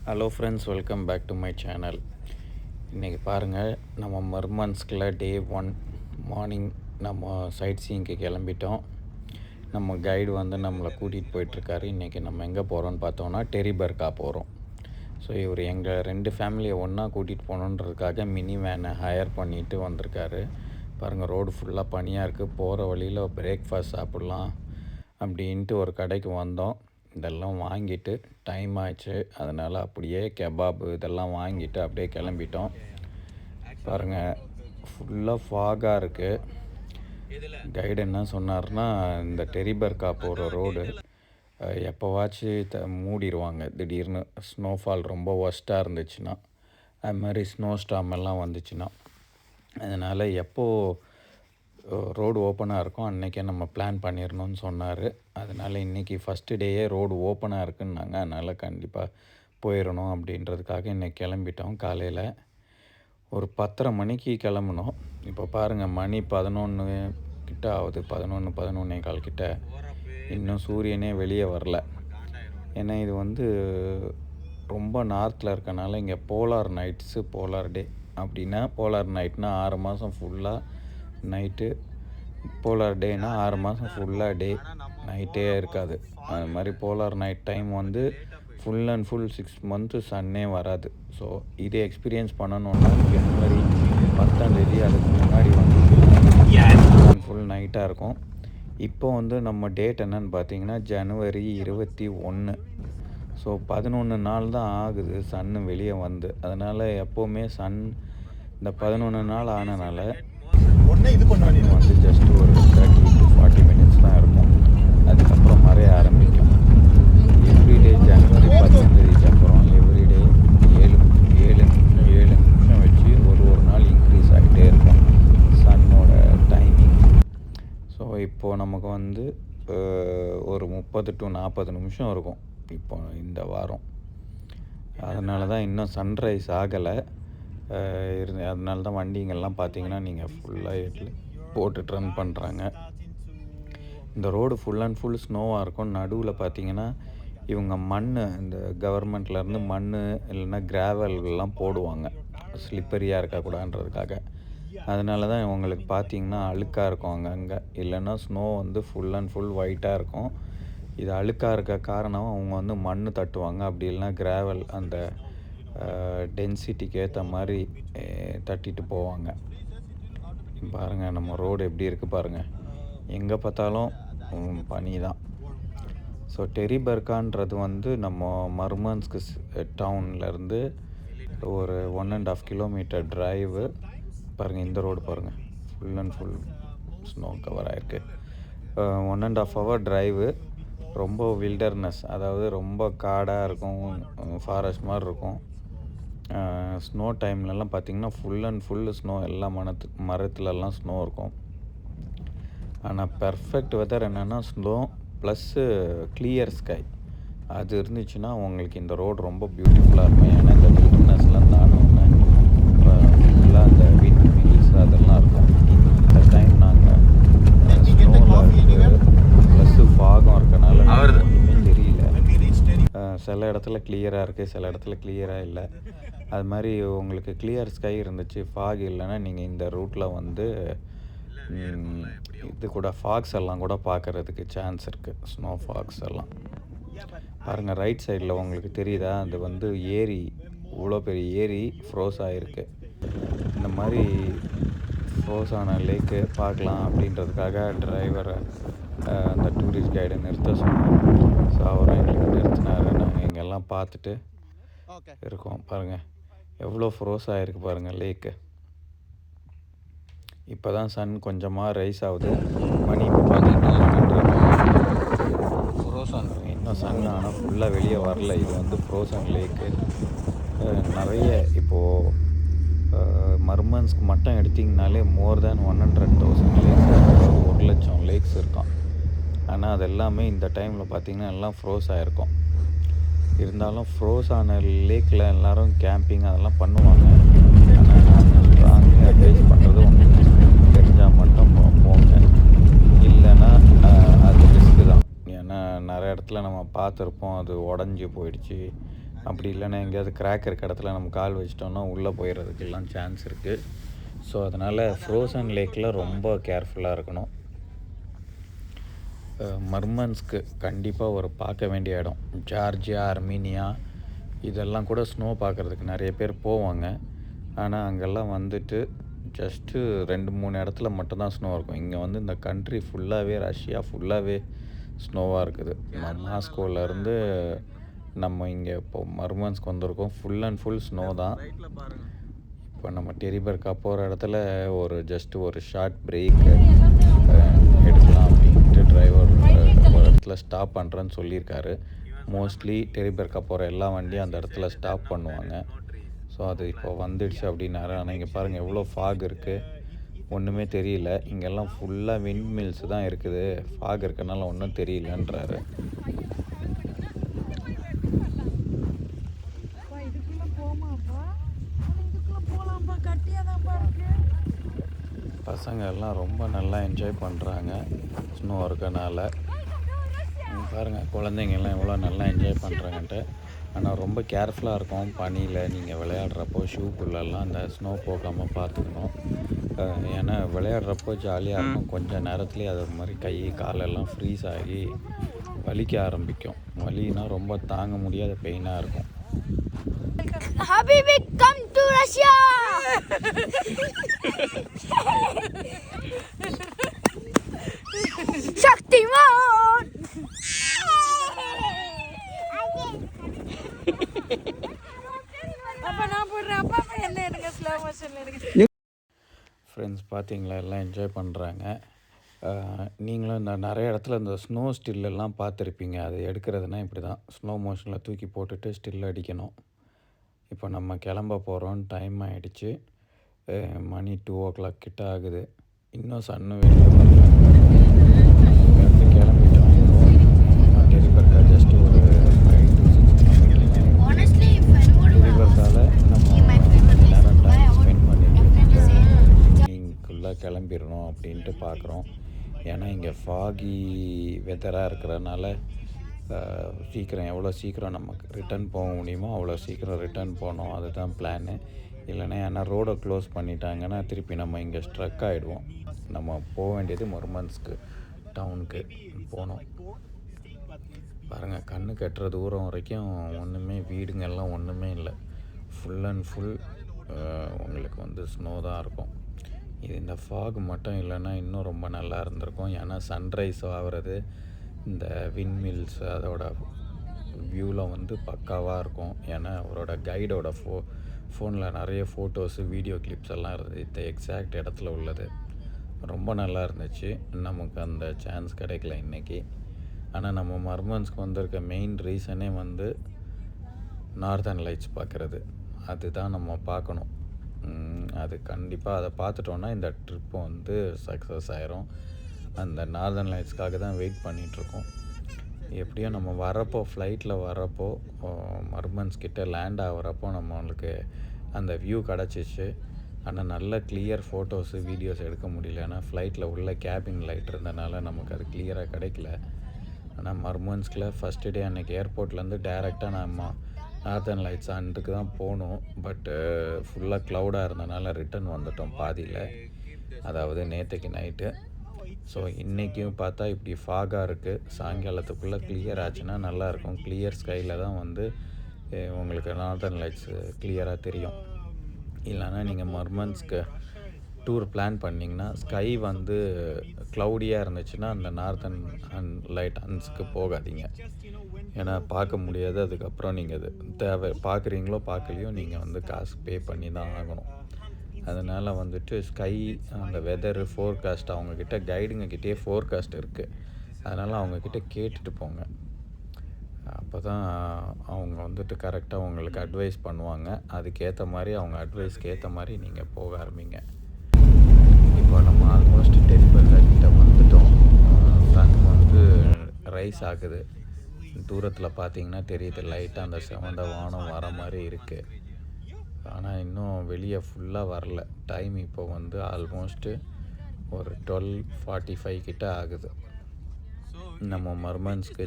Hello friends, welcome back to my channel. இன்றைக்கி பாருங்கள், நம்ம மர்மன்ஸ்கில் டே 1 மார்னிங் நம்ம சைட் சீயிங்க்கு கிளம்பிட்டோம். நம்ம கைடு வந்து நம்மளை கூட்டிகிட்டு போயிட்டுருக்காரு. இன்றைக்கி நம்ம எங்கே போகிறோன்னு பார்த்தோன்னா டெரிபர்கா போகிறோம். ஸோ இவர் எங்கள் 2 ஃபேமிலியை ஒன்றா கூட்டிகிட்டு போகணுன்றதுக்காக மினி வேனை ஹையர் பண்ணிவிட்டு வந்திருக்காரு. பாருங்கள், ரோடு ஃபுல்லாக பனியாக இருக்குது. போகிற வழியில் பிரேக்ஃபாஸ்ட் சாப்பிட்லாம் அப்படின்ட்டு ஒரு கடைக்கு வந்தோம். இதெல்லாம் வாங்கிட்டு டைம் ஆயிடுச்சு, அதனால் அப்படியே கெபாபு இதெல்லாம் வாங்கிட்டு அப்படியே கிளம்பிட்டோம். பாருங்கள், ஃபுல்லாக ஃபாகாக இருக்குது. கைடு என்ன சொன்னார்னா, இந்த டெரிபர்கா போகிற ரோடு எப்போவாச்சும் மூடிடுவாங்க திடீர்னு, ஸ்னோஃபால் ரொம்ப ஒஸ்ட்டாக இருந்துச்சுன்னா, அது மாதிரி ஸ்னோ ஸ்டார்ம் எல்லாம் வந்துச்சுன்னா. அதனால் எப்போது ரோடு ஓப்பனாக இருக்கும் அன்றைக்கே நம்ம பிளான் பண்ணிடணும்னு சொன்னார். அதனால் இன்றைக்கி ஃபஸ்ட்டு டேயே ரோடு ஓப்பனாக இருக்குன்னாங்க. அதனால் கண்டிப்பாக போயிடணும் அப்படின்றதுக்காக இன்றைக்கி கிளம்பிட்டோம். காலையில் ஒரு 10:30 மணிக்கு கிளம்புனோம். இப்போ பாருங்கள், மணி 11 கிட்ட ஆகுது, 11-11:15 கிட்ட. இன்னும் சூரியனே வெளியே வரல. ஏன்னா இது வந்து ரொம்ப நார்த்தில் இருக்கனால இங்கே போலார் நைட்ஸு, போலார் டே அப்படின்னா, போலார் நைட்னால் 6 மாதம் ஃபுல்லாக நைட்டு, போலார் டேனா 6 மாதம் ஃபுல்லாக டே, நைட்டே இருக்காது. அது மாதிரி போலார் நைட் டைம் வந்து ஃபுல் அண்ட் ஃபுல் 6 மந்த்து சன்னே வராது. ஸோ இதை எக்ஸ்பீரியன்ஸ் பண்ணணுன்னா ஜனவரி 10 அதுக்கு முன்னாடி வந்து ஃபுல் அண்ட் ஃபுல் நைட்டாக இருக்கும். இப்போ வந்து நம்ம டேட் என்னன்னு பார்த்தீங்கன்னா ஜனவரி 21. ஸோ 11 நாள் தான் ஆகுது சன்னு வெளியே வந்து. அதனால் எப்போவுமே சன் இந்த 11 நாள் ஆனனால வந்து ஜஸ்ட் ஒரு 30-40 மினிட்ஸ் தான் இருக்கும். அதுக்கப்புறம் மறைய ஆரம்பிக்கும். எவ்ரிடே ஜனவரி 10 அப்புறம் எவ்ரிடே 7 நிமிஷம் வச்சு ஒரு நாள் இன்க்ரீஸ் ஆகிட்டே இருக்கும் சன்னோட டைமிங். ஸோ இப்போது நமக்கு வந்து ஒரு 30-40 நிமிஷம் இருக்கும் இப்போ இந்த வாரம். அதனால தான் இன்னும் சன்ரைஸ் ஆகலை. அதனால தான் வண்டிங்கெல்லாம் பார்த்தீங்கன்னா நீங்கள் ஃபுல்லாக போட்டு ரன் பண்ணுறாங்க. இந்த ரோடு ஃபுல் அண்ட் ஃபுல் ஸ்னோவாக இருக்கும். நடுவில் பார்த்தீங்கன்னா இவங்க மண், இந்த கவர்மெண்ட்லேருந்து மண் இல்லைன்னா கிராவல்லாம் போடுவாங்க ஸ்லிப்பரியாக இருக்கக்கூடாதுன்றதுக்காக. அதனால தான் இவங்களுக்கு பார்த்தீங்கன்னா அழுக்காக இருக்கும் அங்கங்கே. இல்லைன்னா ஸ்னோ வந்து ஃபுல் அண்ட் ஃபுல் ஒயிட்டாக இருக்கும். இது அழுக்காக இருக்க காரணம் அவங்க வந்து மண் தட்டுவாங்க, அப்படி இல்லைன்னா கிராவல் அந்த டென்சிட்டிக்கு ஏற்ற மாதிரி தட்டிட்டு போவாங்க. பாருங்கள் நம்ம ரோடு எப்படி இருக்குது பாருங்கள், எங்கே பார்த்தாலும் பனி தான். ஸோ டெரிபர்கான்றது வந்து நம்ம மர்மன்ஸ்க் டவுன்லேருந்து ஒரு 1.5 கிலோமீட்டர் ட்ரைவு. பாருங்கள், இந்த ரோடு பாருங்கள், full and full snow cover ஆகிருக்கு. 1.5 ஹவர் ட்ரைவு. ரொம்ப வில்டர்னஸ், அதாவது ரொம்ப காடாக இருக்கும், ஃபாரஸ்ட் மாதிரி இருக்கும். ஸ்னோ டைம்லலாம் பார்த்திங்கன்னா ஃபுல் அண்ட் ஃபுல் ஸ்னோ, எல்லா மரத்துலலாம் ஸ்னோ இருக்கும். ஆனால் பெர்ஃபெக்ட் வெதர் என்னென்னா ஸ்னோ ப்ளஸ்ஸு கிளியர் ஸ்கை. அது இருந்துச்சுன்னா உங்களுக்கு இந்த ரோடு ரொம்ப பியூட்டிஃபுல்லாக இருக்கும். ஏன்னா இந்த வில்டர்னஸ்லாம் தானோன்னு ஃபுல்லாக அந்த விண்ட் மில்ஸ் அதெல்லாம் இருக்கும். இந்த டைம் நாங்கள் ஸ்னோவில் ப்ளஸ்ஸு ஃபாகும் இருக்கனால ஒன்றுமே தெரியல. சில இடத்துல கிளியராக இருக்குது, சில இடத்துல கிளியராக இல்லை. அது மாதிரி உங்களுக்கு கிளியர் ஸ்கை இருந்துச்சு, ஃபாக் இல்லைன்னா நீங்கள் இந்த ரூட்டில் வந்து இது கூட ஃபாக்ஸ் எல்லாம் கூட பார்க்குறதுக்கு சான்ஸ் இருக்குது, ஸ்னோ ஃபாக்ஸ் எல்லாம். பாருங்கள், ரைட் சைடில் உங்களுக்கு தெரியுதா, அது வந்து ஏரி, இவ்வளோ பெரிய ஏரி ஃப்ரோஸ் ஆகிருக்கு. இந்த மாதிரி ஃப்ரோஸ் ஆன லேக்கு பார்க்கலாம் அப்படின்றதுக்காக டிரைவரை அந்த டூரிஸ்ட் கைடை நிறுத்த சொன்னோம். ஸோ அவரை எங்களுக்கு நிறுத்தினார். நாங்கள் இங்கெல்லாம் பார்த்துட்டு இருக்கோம். பாருங்கள் எவ்வளோ ஃப்ரோஸ் ஆகிருக்கு பாருங்கள் லேக்கு. இப்போ தான் சன் கொஞ்சமாக ரைஸ் ஆகுது. மணி இப்போ பார்த்தீங்கன்னா ஃப்ரோசன், இன்னும் சன் ஆனால் ஃபுல்லாக வெளியே வரல. இது வந்து ஃப்ரோசன் லேக்கு. நிறைய இப்போது மர்மன்ஸ்க்கு மட்டும் எடுத்திங்கனாலே மோர் தேன் 100,000 லேக்ஸ், அதாவது 1,00,000 லேக்ஸ் இருக்கும். ஆனால் அது எல்லாமே இந்த டைமில் பார்த்திங்கன்னா எல்லாம் ஃப்ரோஸ் ஆகிருக்கும். இருந்தாலும் ஃப்ரோஸ் ஆன லேக்கில் எல்லோரும் கேம்பிங் அதெல்லாம் பண்ணுவாங்க. ஆனால் நான் ஸ்ட்ராங்லி அட்வைஸ் பண்ணுறது உங்களுக்கு தெரிஞ்சால் மட்டும் போங்க, இல்லைன்னா அது ரிஸ்க்கு தான். ஏன்னா நிறைய இடத்துல நம்ம பார்த்துருப்போம், அது உடஞ்சி போயிடுச்சு, அப்படி இல்லைன்னா எங்கேயாவது கிராக் இருக்க இடத்துல நம்ம கால் வச்சிட்டோம்னா உள்ளே போயிடுறதுக்கெல்லாம் சான்ஸ் இருக்குது. ஸோ அதனால் ஃப்ரோசன் லேக்கில் ரொம்ப கேர்ஃபுல்லாக இருக்கணும். மர்மன்ஸ்க்கு கண்டிப்பாக ஒரு பார்க்க வேண்டிய இடம். ஜார்ஜியா, அர்மீனியா இதெல்லாம் கூட ஸ்னோ பார்க்குறதுக்கு நிறைய பேர் போவாங்க. ஆனால் அங்கெல்லாம் வந்துட்டு ஜஸ்ட்டு 2-3 இடத்துல மட்டும்தான் ஸ்னோ இருக்கும். இங்கே வந்து இந்த கண்ட்ரி ஃபுல்லாகவே, ரஷ்யா ஃபுல்லாகவே ஸ்னோவாக இருக்குது. மாஸ்கோவிலேருந்து நம்ம இங்கே இப்போ மர்மன்ஸ்க்கு வந்திருக்கோம். ஃபுல் அண்ட் ஃபுல் ஸ்னோ தான். இப்போ நம்ம டெரிபர்கா போகிற இடத்துல ஜஸ்ட்டு ஒரு ஷார்ட் பிரேக் எடுக்கலாம் அப்படின்ட்டு டிரைவர் ஒரு இடத்துல ஸ்டாப் பண்ணுறேன்னு சொல்லியிருக்காரு. மோஸ்ட்லி டெரிபர்கா போகிற எல்லா வண்டியும் அந்த இடத்துல ஸ்டாப் பண்ணுவாங்க. ஸோ அது இப்போ வந்துடுச்சு அப்படின்னாரு. ஆனால் இங்கே பாருங்கள் எவ்வளோ ஃபாக் இருக்குது, ஒன்றுமே தெரியல. இங்கெல்லாம் ஃபுல்லாக விண்ட் மில்ஸ் தான் இருக்குது, ஃபாக் இருக்கனால ஒன்றும் தெரியலன்றாரு. பசங்க எல்லாம் ரொம்ப நல்லா என்ஜாய் பண்ணுறாங்க ஸ்னோ இருக்கனால. பாருங்கள் குழந்தைங்கள்லாம் எவ்வளோ நல்லா என்ஜாய் பண்ணுறாங்கன்ட்டு. ஆனால் ரொம்ப கேர்ஃபுல்லாக இருக்கும் பனியில் நீங்கள் விளையாடுறப்போ. ஷூக்குள்ளெல்லாம் அந்த ஸ்னோ போகாமல் பார்த்துக்கணும். ஏன்னா விளையாடுறப்போ ஜாலியாக இருக்கும், கொஞ்சம் நேரத்துலேயே அது மாதிரி கை காலெல்லாம் ஃப்ரீஸ் ஆகி வலிக்க ஆரம்பிக்கும். வலினா ரொம்ப தாங்க முடியாத பெயினாக இருக்கும். Habibi, come to Russia! Shaktiman! Friends பார்த்தீங்களா, எல்லாம் என்ஜாய் பண்ணுறாங்க. நீங்களும் இந்த நிறைய இடத்துல இந்த ஸ்னோ ஸ்டில்லெல்லாம் பார்த்துருப்பீங்க. அது எடுக்கிறதுனா இப்படி தான் ஸ்லோ மோஷனில் தூக்கி போட்டுட்டு ஸ்டில் அடிக்கணும். இப்போ நம்ம கிளம்ப போகிறோம், டைம் ஆகிடுச்சு. மணி 2 o'clock கிட்ட ஆகுது. இன்னும் சன்னு வெளியே இங்கேருந்து கிளம்பிட்டோம். டெரிபர்கா ஜஸ்ட்டு ஒரு 5 to 6 கிலோமீட்டர். டெரிபர்காவில் நம்ம நேரம் டைம் ஸ்பெண்ட் பண்ணிட்டு ஈவினிங்குள்ளே கிளம்பிடணும் அப்படின்ட்டு பார்க்குறோம். ஏன்னா இங்கே ஃபாகி வெதராக இருக்கிறனால சீக்கிரம் எவ்வளோ சீக்கிரம் நமக்கு ரிட்டன் போக முடியுமோ அவ்வளோ சீக்கிரம் ரிட்டன் போகணும். அதுதான் பிளானு. இல்லைன்னா ஏன்னா ரோடை க்ளோஸ் பண்ணிட்டாங்கன்னா திருப்பி நம்ம இங்கே ஸ்ட்ரக் ஆகிடுவோம். நம்ம போக வேண்டியது மொர்மன்ஸ்க்கு டவுனுக்கு போகணும். பாருங்கள் கண்ணு கட்டுற தூரம் வரைக்கும் ஒன்றுமே வீடுங்கெல்லாம் ஒன்றுமே இல்லை. ஃபுல் அண்ட் ஃபுல் உங்களுக்கு வந்து ஸ்னோ தான் இருக்கும். இது இந்த ஃபாக் மட்டும் இல்லைன்னா இன்னும் ரொம்ப நல்லா இருந்திருக்கும். ஏன்னா சன்ரைஸ் ஆகிறது, இந்த விண்மில்ஸ் அதோட வியூவில் வந்து பக்காவாக இருக்கும். ஏன்னா அவரோட கைடோட ஃபோனில் நிறைய ஃபோட்டோஸு வீடியோ கிளிப்ஸ் எல்லாம் இருந்தது இந்த எக்ஸாக்ட் இடத்துல உள்ளது. ரொம்ப நல்லா இருந்துச்சு. நமக்கு அந்த சான்ஸ் கிடைக்கல இன்றைக்கி. ஆனால் நம்ம மர்மன்ஸ்க்கு வந்திருக்க மெயின் ரீசனே வந்து நார்தர்ன் லைட்ஸ் பார்க்குறது. அதுதான் நம்ம பார்க்கணும். அது கண்டிப்பாக அதை பார்த்துட்டோன்னா இந்த ட்ரிப்பு வந்து சக்ஸஸ் ஆயிரும். அந்த நார்தர்ன் லைட்ஸ்க்காக தான் வெயிட் பண்ணிகிட்ருக்கோம். எப்படியோ நம்ம வரப்போ ஃப்ளைட்டில் வரப்போ மர்மன்ஸ் கிட்டே லேண்ட் ஆகிறப்போ நம்மளுக்கு அந்த வியூ கிடச்சிச்சு. ஆனால் நல்ல கிளியர் ஃபோட்டோஸு வீடியோஸ் எடுக்க முடியல. ஏன்னா ஃப்ளைட்டில் உள்ள கேபின் லைட் இருந்தனால நமக்கு அது கிளியராக கிடைக்கல. ஆனால் மர்மன்ஸ்கில் ஃபஸ்ட்டு டே அன்றைக்கி ஏர்போர்ட்லேருந்து டேரெக்டாக நம்ம நார்தர்ன் லைட்ஸ் அண்டுக்கு தான் போகணும். பட்டு ஃபுல்லாக க்ளவுடாக இருந்தனால ரிட்டன் வந்துட்டோம் பாதியில், அதாவது நேற்றுக்கு நைட்டு. ஸோ இன்றைக்கும் பார்த்தா இப்படி ஃபாகாக இருக்குது. சாயங்காலத்துக்குள்ளே கிளியர் ஆச்சுன்னா நல்லாயிருக்கும். கிளியர் ஸ்கையில் தான் வந்து உங்களுக்கு நார்தர்ன் லைட்ஸ் கிளியராக தெரியும். இல்லைன்னா நீங்கள் மர்மன்ஸ்க்கு டூர் பிளான் பண்ணிங்கன்னா ஸ்கை வந்து க்ளவுடியாக இருந்துச்சுன்னா அந்த நார்தர்ன் லைட் ஹன்ஸ்க்கு போகாதீங்க. ஏன்னா பார்க்க முடியாது. அதுக்கப்புறம் நீங்கள் அது பார்க்குறீங்களோ பார்க்கலையோ நீங்கள் வந்து காசு பே பண்ணி தான் ஆகணும். அதனால் வந்துட்டு ஸ்கை அந்த வெதரு ஃபோர்காஸ்ட் அவங்கக்கிட்ட கைடுங்கக்கிட்டே ஃபோர்காஸ்ட் இருக்குது. அதனால் அவங்கக்கிட்ட கேட்டுட்டு போங்க. அப்போ தான் அவங்க வந்துட்டு கரெக்டாக உங்களுக்கு அட்வைஸ் பண்ணுவாங்க. அதுக்கேற்ற மாதிரி அவங்க அட்வைஸ்க்கு ஏற்ற மாதிரி நீங்கள் போக ஆரம்பிங்க. இப்போ நம்ம ஆல்மோஸ்ட் டெரிபர்கா கிட்ட வந்துட்டோம். சன் வந்து ரைஸ் ஆகுது. தூரத்தில் பார்த்தீங்கன்னா தெரியுது லைட்டாக அந்த செவந்த வானம் வர மாதிரி இருக்குது. ஆனால் இன்னும் வெளியே ஃபுல்லாக வரல. டைம் இப்போ வந்து ஆல்மோஸ்ட்டு ஒரு 12:45 கிட்ட ஆகுது. நம்ம மர்மன்ஸ்க்கு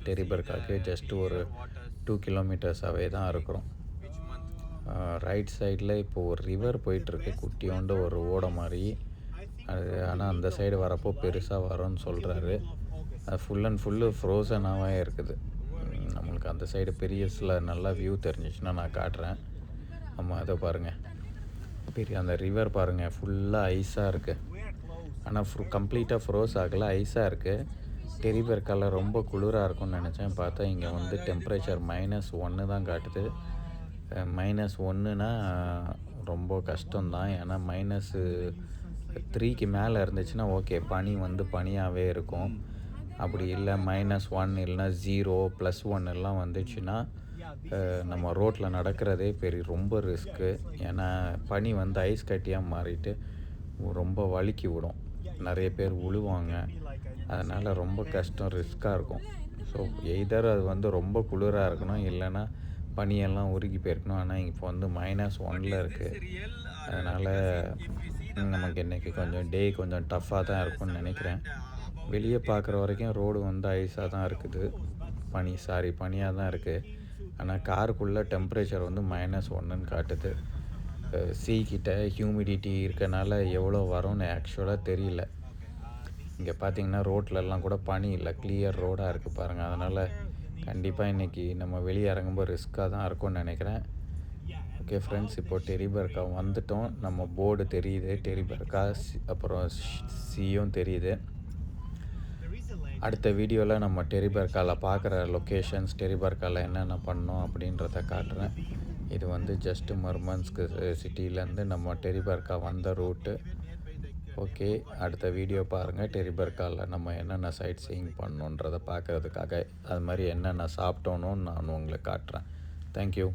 டெரிபர்காக்கு ஜஸ்ட்டு ஒரு 2 கிலோமீட்டர்ஸாகவே தான் இருக்கிறோம். ரைட் சைடில் இப்போது ஒரு ரிவர் போயிட்டுருக்கு, குட்டியோண்டு ஒரு ஓடை மாதிரி. அது ஆனால் அந்த சைடு வரப்போ பெருசாக வரும்னு சொல்கிறாரு. அது ஃபுல் அண்ட் ஃபுல்லு ஃப்ரோசனாகவே இருக்குது. நம்மளுக்கு அந்த சைடு பெரியஸில் நல்லா வியூ தெரிஞ்சிச்சுன்னா நான் காட்டுறேன். ஆமாம், அதை பாருங்கள், பெரிய அந்த ரிவர் பாருங்கள், ஃபுல்லாக ஐஸாக இருக்குது. ஆனால் கம்ப்ளீட்டாக ஃப்ரோஸ் ஆகலை, ஐஸாக இருக்குது. டெரிபர்கால ரொம்ப குளிராக இருக்கும்னு நினச்சேன். பார்த்தா இங்கே வந்து டெம்பரேச்சர் -1 தான் காட்டுது. -1னா ரொம்ப கஷ்டம்தான். ஏன்னா -3க்கு மேலே இருந்துச்சுன்னா ஓகே, பனி வந்து பனியாகவே இருக்கும். அப்படி இல்லை -1 இல்லைனா 0 +1 எல்லாம் வந்துச்சுன்னா நம்ம ரோட்டில் நடக்கிறதே ரொம்ப ரிஸ்க்கு. ஏன்னா பனி வந்து ஐஸ் கட்டியாக மாறிட்டு ரொம்ப வழுக்கி விடும், நிறைய பேர் விழுவாங்க. அதனால் ரொம்ப கஷ்டம், ரிஸ்க்காக இருக்கும். ஸோ எய்தர் அது வந்து ரொம்ப குளிராக இருக்கணும், இல்லைன்னா பனியெல்லாம் உருகி போயிருக்கணும். ஆனால் இப்போ வந்து -1 இருக்குது. அதனால் நமக்கு இன்றைக்கி கொஞ்சம் டஃப்பாக தான் இருக்கும்னு நினைக்கிறேன். வெளியே பார்க்குற வரைக்கும் ரோடு வந்து ஐஸாக தான் இருக்குது, பனியாக தான் இருக்குது. ஆனால் காருக்குள்ளே டெம்பரேச்சர் வந்து -1ன்னு காட்டுது. கிட்ட ஹியூமிடிட்டி இருக்கனால எவ்வளோ வரும்னு ஆக்சுவலாக தெரியல. இங்கே பார்த்தீங்கன்னா ரோட்லலாம் கூட பனி இல்லை, கிளியர் ரோடாக இருக்குது பாருங்கள். அதனால் கண்டிப்பாக இன்றைக்கி நம்ம வெளியே இறங்கும்போது ரிஸ்க்காக தான் இருக்கும்னு நினைக்கிறேன். ஓகே ஃப்ரெண்ட்ஸ், இப்போது டெரிபர்கா வந்துட்டோம். நம்ம போர்டு தெரியுது, டெரிபர்கா, அப்புறம் சியும் தெரியுது. அடுத்த வீடியோவில் நம்ம டெரிபர்காவில் பார்க்குற லொக்கேஷன்ஸ், டெரிபர்காவில் என்னென்ன பண்ணோம் அப்படின்றத காட்டுறேன். இது வந்து ஜஸ்ட்டு மர்மன்ஸ்க்கு சிட்டிலேருந்து நம்ம டெரிபர்கா வந்த ரூட்டு. ஓகே, அடுத்த வீடியோ பாருங்கள். டெரிபர்காவில் நம்ம என்னென்ன சைட் சீயிங் பண்ணணுன்றதை பார்க்குறதுக்காக, அது மாதிரி என்னென்ன சாப்பிட்டோன்னு நான் உங்களுக்கு காட்டுறேன். தேங்க்யூ.